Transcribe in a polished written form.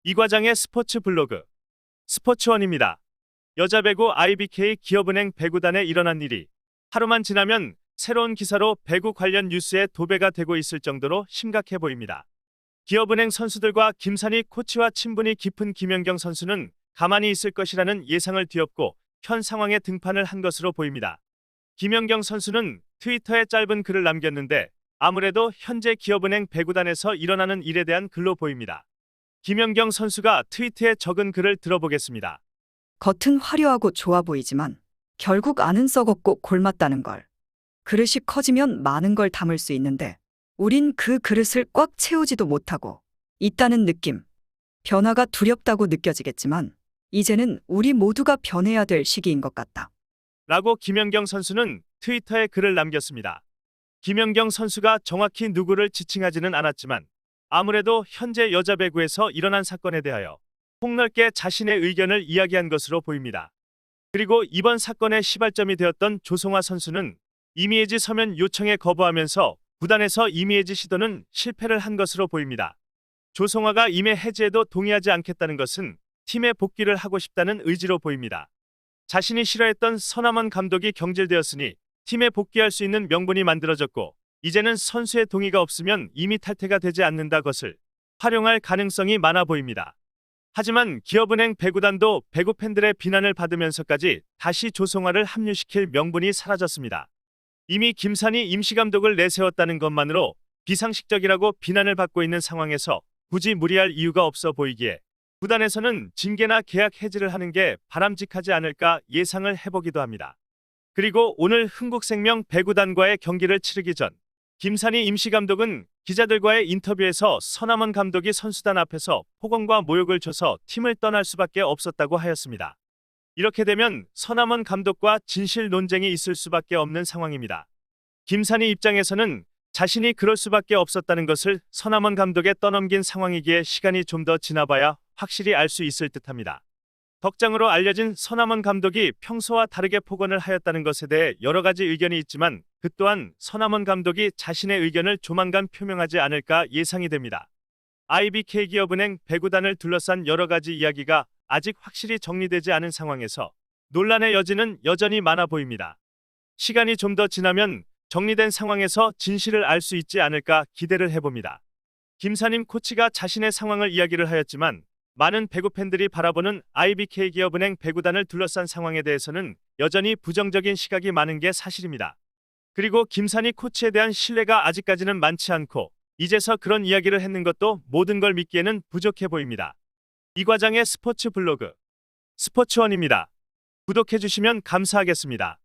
이 과장의 스포츠 블로그 스포츠원입니다. 여자 배구 IBK 기업은행 배구단에 일어난 일이 하루만 지나면 새로운 기사로 배구 관련 뉴스에 도배가 되고 있을 정도로 심각해 보입니다. 기업은행 선수들과 김산희 코치와 친분이 깊은 김연경 선수는 가만히 있을 것이라는 예상을 뒤엎고 현 상황에 등판을 한 것으로 보입니다. 김연경 선수는 트위터에 짧은 글을 남겼는데 아무래도 현재 기업은행 배구단에서 일어나는 일에 대한 글로 보입니다. 김연경 선수가 트위터에 적은 글을 들어보겠습니다. 겉은 화려하고 좋아 보이지만 결국 안은 썩었고 골맞다는 걸. 그릇이 커지면 많은 걸 담을 수 있는데 우린 그 그릇을 꽉 채우지도 못하고 있다는 느낌. 변화가 두렵다고 느껴지겠지만 이제는 우리 모두가 변해야 될 시기인 것 같다. 라고 김연경 선수는 트위터에 글을 남겼습니다. 김연경 선수가 정확히 누구를 지칭하지는 않았지만 아무래도 현재 여자 배구에서 일어난 사건에 대하여 폭넓게 자신의 의견을 이야기한 것으로 보입니다. 그리고 이번 사건의 시발점이 되었던 조성화 선수는 이미해지 서면 요청에 거부하면서 구단에서 이미해지 시도는 실패를 한 것으로 보입니다. 조성화가 임해 해지에도 동의하지 않겠다는 것은 팀에 복귀를 하고 싶다는 의지로 보입니다. 자신이 싫어했던 서남원 감독이 경질되었으니 팀에 복귀할 수 있는 명분이 만들어졌고 이제는 선수의 동의가 없으면 이미 탈퇴가 되지 않는다 것을 활용할 가능성이 많아 보입니다. 하지만 기업은행 배구단도 배구 팬들의 비난을 받으면서까지 다시 조성화를 합류시킬 명분이 사라졌습니다. 이미 김산희 임시감독을 내세웠다는 것만으로 비상식적이라고 비난을 받고 있는 상황에서 굳이 무리할 이유가 없어 보이기에 구단에서는 징계나 계약 해지를 하는 게 바람직하지 않을까 예상을 해보기도 합니다. 그리고 오늘 흥국생명 배구단과의 경기를 치르기 전 김산희 임시감독은 기자들과의 인터뷰에서 서남원 감독이 선수단 앞에서 폭언과 모욕을 줘서 팀을 떠날 수밖에 없었다고 하였습니다. 이렇게 되면 서남원 감독과 진실 논쟁이 있을 수밖에 없는 상황입니다. 김산희 입장에서는 자신이 그럴 수밖에 없었다는 것을 서남원 감독에 떠넘긴 상황이기에 시간이 좀 더 지나봐야 확실히 알 수 있을 듯합니다. 덕장으로 알려진 서남원 감독이 평소와 다르게 폭언을 하였다는 것에 대해 여러 가지 의견이 있지만 그 또한 서남원 감독이 자신의 의견을 조만간 표명하지 않을까 예상이 됩니다. IBK 기업은행 배구단을 둘러싼 여러 가지 이야기가 아직 확실히 정리되지 않은 상황에서 논란의 여지는 여전히 많아 보입니다. 시간이 좀 더 지나면 정리된 상황에서 진실을 알 수 있지 않을까 기대를 해봅니다. 김산임 코치가 자신의 상황을 이야기를 하였지만 많은 배구 팬들이 바라보는 IBK 기업은행 배구단을 둘러싼 상황에 대해서는 여전히 부정적인 시각이 많은 게 사실입니다. 그리고 김산희 코치에 대한 신뢰가 아직까지는 많지 않고 이제서 그런 이야기를 했는 것도 모든 걸 믿기에는 부족해 보입니다. 이 과장의 스포츠 블로그 스포츠원입니다. 구독해주시면 감사하겠습니다.